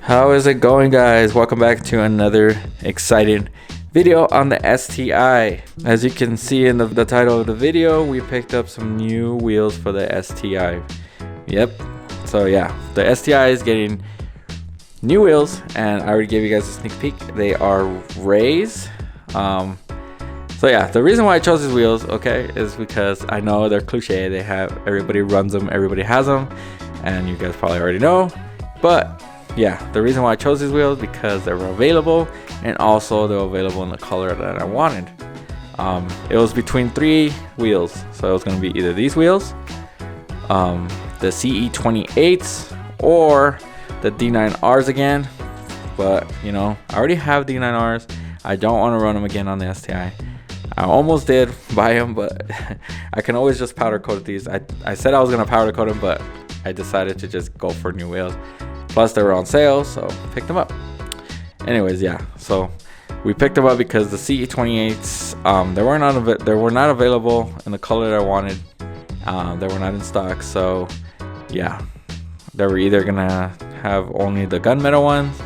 How is it going, guys? Welcome back to another exciting video on the STI. As you can see in the title of the video, we picked up some new wheels for the STI. Yep. So yeah, the STI is getting new wheels, and I already gave you guys a sneak peek. They are Rays. So yeah, the reason why I chose these wheels, okay, is because I know they're cliche. They have, everybody runs them, everybody has them, and you guys probably already know. But yeah, the reason why I chose these wheels because they were available, and also they're available in the color that I wanted. It was between three wheels, so it was gonna be either these wheels, the CE28s, or the D9Rs again. But you know, I already have D9Rs. I don't want to run them again on the STI. I almost did buy them, but I can always just powder coat these. I said I was gonna powder coat them, but I decided to just go for new wheels. Plus they were on sale, so picked them up. Anyways, yeah, so we picked them up because the CE28s, they were not available in the color that I wanted. They were not in stock, so yeah, they were either gonna have only the gunmetal ones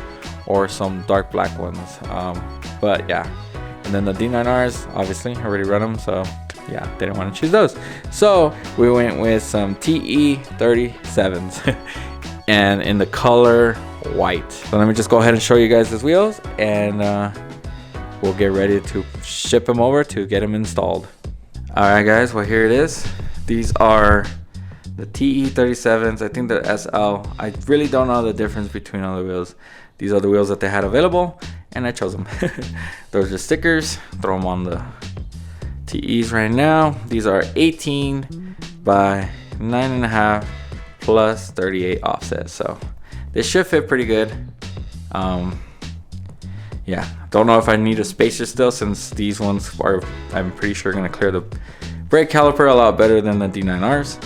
or some dark black ones. But yeah, and then the D9Rs, obviously I already run them, so yeah, didn't want to choose those, so we went with some TE37s and in the color white. So let me just go ahead and show you guys these wheels, and we'll get ready to ship them over to get them installed. All right, guys, well, here it is. These are the TE37s. I think the SL. I really don't know the difference between all the wheels. These are the wheels that they had available, and I chose them. Those are stickers. Throw them on the TEs right now. These are 18 by 9.5 plus 38 offset, so they should fit pretty good. Yeah, don't know if I need a spacer still, since these ones are, I'm pretty sure, gonna clear the brake caliper a lot better than the D9Rs,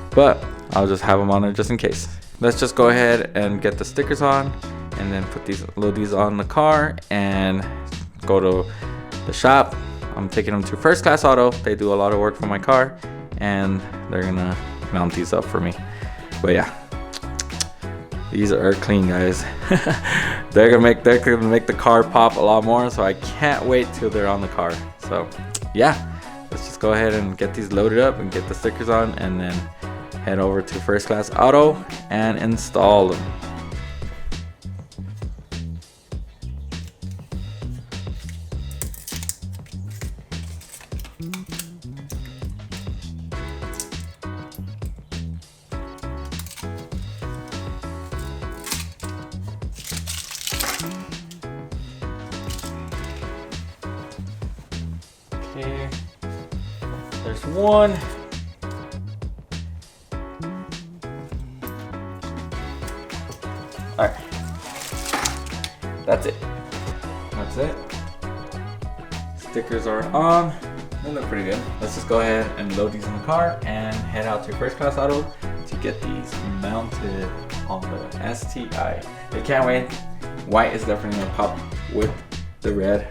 but I'll just have them on there just in case. Let's just go ahead and get the stickers on, and then load these on the car and go to the shop. I'm taking them to First Class Auto. They do a lot of work for my car, and they're gonna mount these up for me. But yeah, these are clean, guys. they're gonna make the car pop a lot more, so I can't wait till they're on the car. So yeah, let's just go ahead and get these loaded up and get the stickers on, and then head over to First Class Auto and install them. Okay, there's one. All right, that's it. That's it. Stickers are on. They look pretty good. Let's just go ahead and load these in the car and head out to First Class Auto to get these mounted on the STI. I can't wait. White is definitely gonna pop with the red.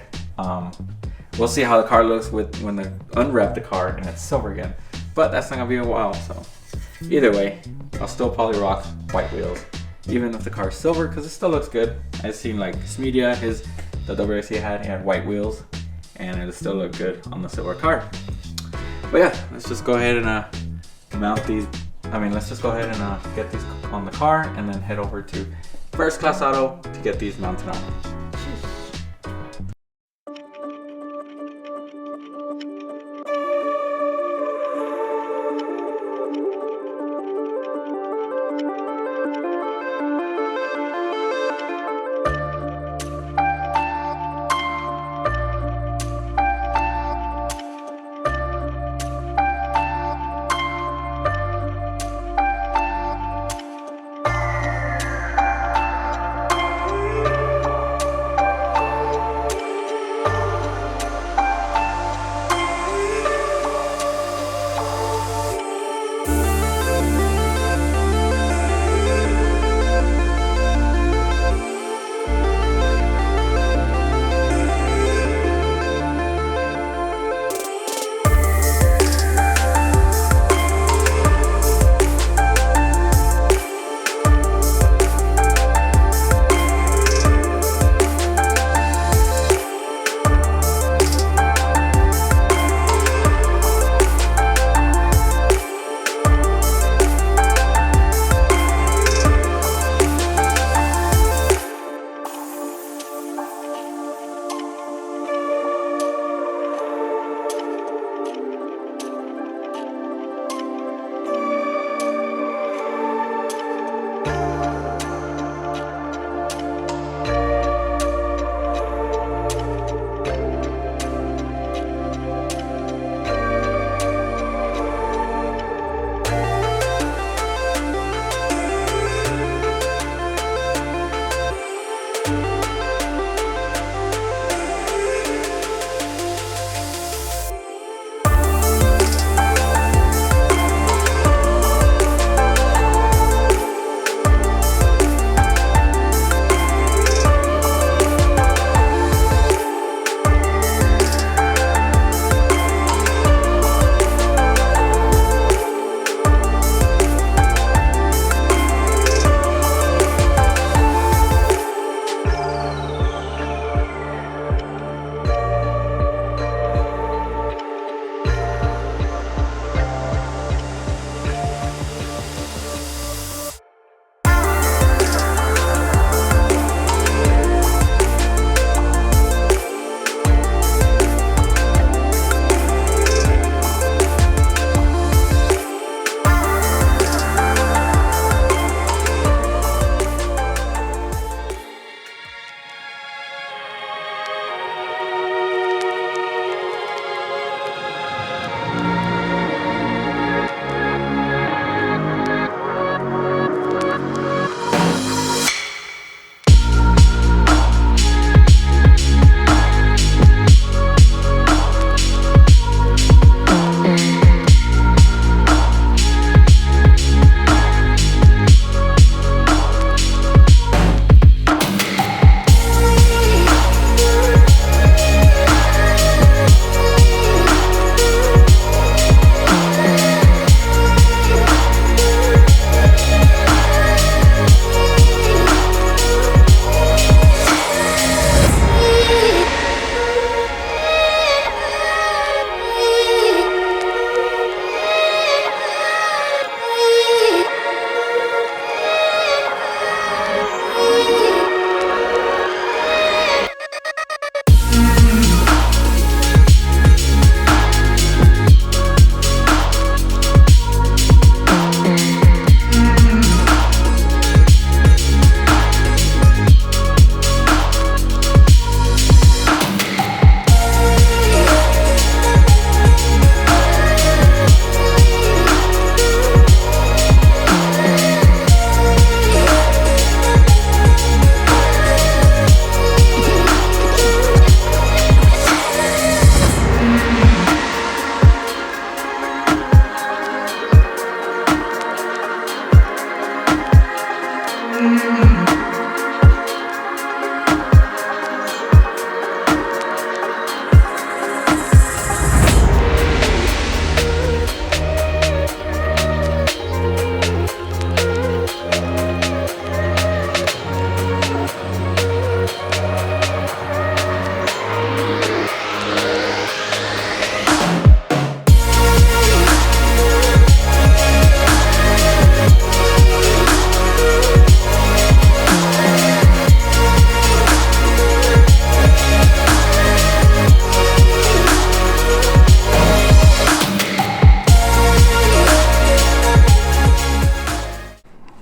We'll see how the car looks when they unwrap the car and it's silver again, but that's not gonna be a while. So either way, I'll still probably rock white wheels, even if the car's silver, because it still looks good. I've seen like Smedia, the WRC he had white wheels, and it still looked good on the silver car. But yeah, let's just go ahead and mount these. Let's just go ahead and get these on the car, and then head over to First Class Auto to get these mounted on.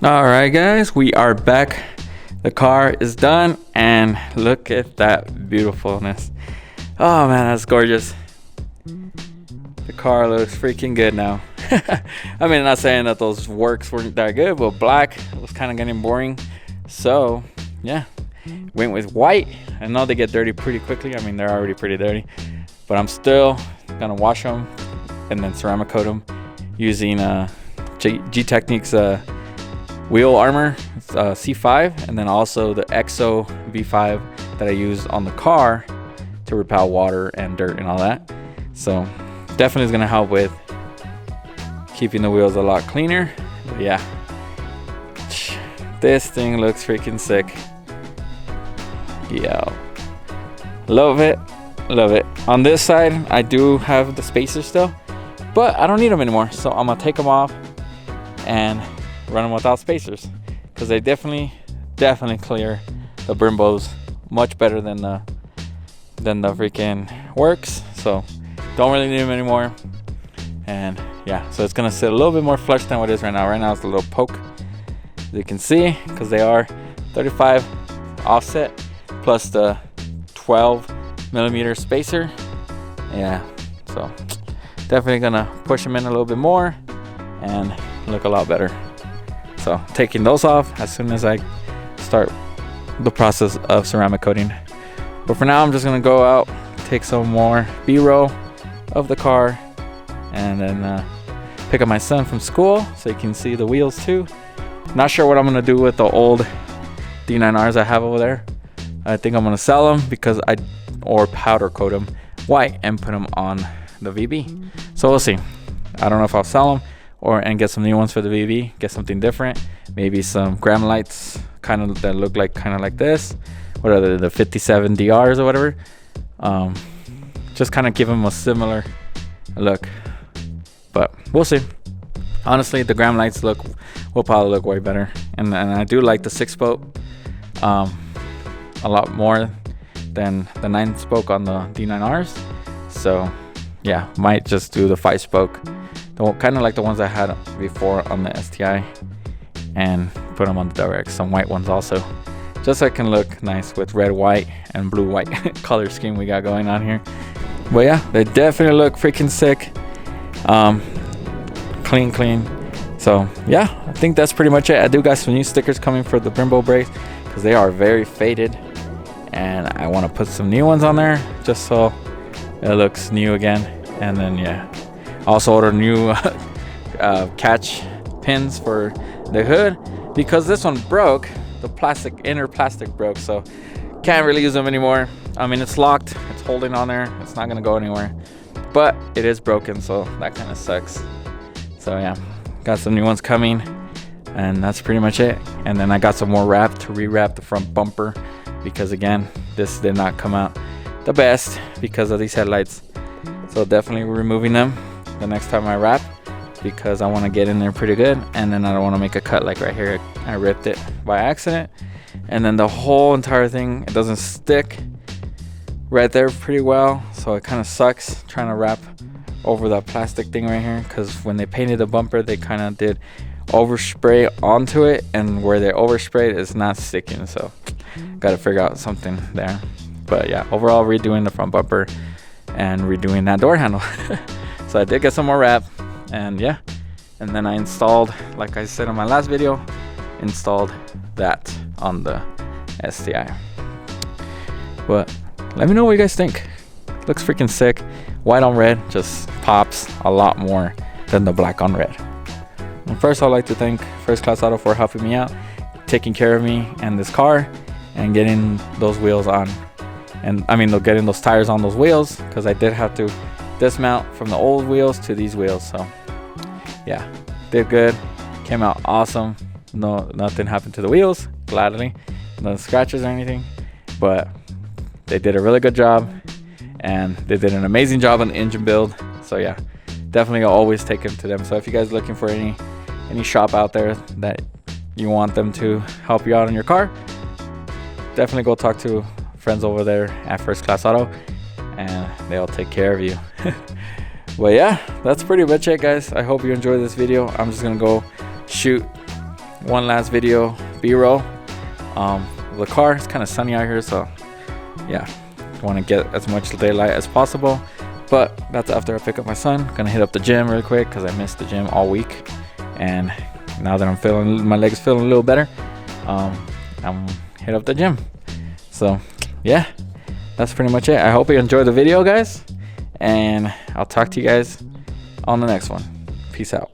All right, guys, we are back. The car is done, and look at that beautifulness. Oh man, that's gorgeous. The car looks freaking good now. I mean, I'm not saying that those works weren't that good, but black was kind of getting boring. So yeah, went with white. I know they get dirty pretty quickly. I mean, they're already pretty dirty, but I'm still gonna wash them and then ceramic coat them using G-Technique's wheel armor, C5, and then also the EXO V5 that I use on the car to repel water and dirt and all that. So definitely is gonna help with keeping the wheels a lot cleaner. But yeah, this thing looks freaking sick. Yeah, love it, love it. On this side, I do have the spacers still, but I don't need them anymore. So I'm gonna take them off and run them without spacers, because they definitely clear the Brembos much better than the freaking works. So don't really need them anymore. And yeah, so it's gonna sit a little bit more flush than what it is right now. Right now it's a little poke, as you can see, because they are 35 offset plus the 12mm spacer. Yeah, so definitely gonna push them in a little bit more and look a lot better. So taking those off as soon as I start the process of ceramic coating. But for now, I'm just gonna go out, take some more B-roll of the car, and then pick up my son from school so you can see the wheels too. Not sure what I'm gonna do with the old D9Rs I have over there. I think I'm gonna sell them or powder coat them white and put them on the VB. So we'll see. I don't know if I'll sell them and get some new ones for the VB, get something different, maybe some gram lights kind of that look like this. What are the 57 DRs or whatever? Just kind of give them a similar look, but we'll see. Honestly, the gram lights will probably look way better, and I do like the 6-spoke a lot more than the 9-spoke on the D9Rs. So yeah, might just do the 5-spoke, kind of like the ones I had before on the STI, and put them on the direct, some white ones also, just so it can look nice with red, white, and blue, white color scheme we got going on here. But yeah, they definitely look freaking sick. Clean. So yeah, I think that's pretty much it. I do got some new stickers coming for the Brembo brakes, because they are very faded, and I want to put some new ones on there just so it looks new again. And then yeah, also ordered new catch pins for the hood, because this one broke. The inner plastic broke, so can't really use them anymore. I mean, it's locked, it's holding on there, it's not gonna go anywhere, but it is broken, so that kind of sucks. So yeah, got some new ones coming, and that's pretty much it. And then I got some more wrap to rewrap the front bumper, because again, this did not come out the best because of these headlights. So definitely removing them the next time I wrap, because I want to get in there pretty good, and then I don't want to make a cut like right here. I ripped it by accident, and then the whole entire thing, it doesn't stick right there pretty well, so it kind of sucks trying to wrap over that plastic thing right here, because when they painted the bumper, they kind of did overspray onto it, and where they oversprayed is not sticking, so got to figure out something there. But yeah, overall redoing the front bumper and redoing that door handle. So I did get some more wrap, and yeah, and then I installed, like I said in my last video, installed that on the STI. But let me know what you guys think. Looks freaking sick. White on red just pops a lot more than the black on red. And first, I'd like to thank First Class Auto for helping me out, taking care of me and this car, and getting those wheels on, and I mean getting those tires on those wheels, because I did have to dismount from the old wheels to these wheels. So yeah, did good, came out awesome. No, nothing happened to the wheels, gladly, no scratches or anything, but they did a really good job, and they did an amazing job on the engine build. So yeah, definitely I'll always take them to them. So if you guys are looking for any shop out there that you want them to help you out in your car, definitely go talk to friends over there at First Class Auto, and they'll take care of you. Well, yeah, that's pretty much it, guys. I hope you enjoyed this video. I'm just gonna go shoot one last video, B-roll. The car, it's kind of sunny out here, so yeah, want to get as much daylight as possible. But that's after I pick up my son. Gonna hit up the gym real quick because I missed the gym all week, and now that I'm feeling, my legs feeling a little better, I'm hit up the gym. So yeah, that's pretty much it. I hope you enjoyed the video, guys, and I'll talk to you guys on the next one. Peace out.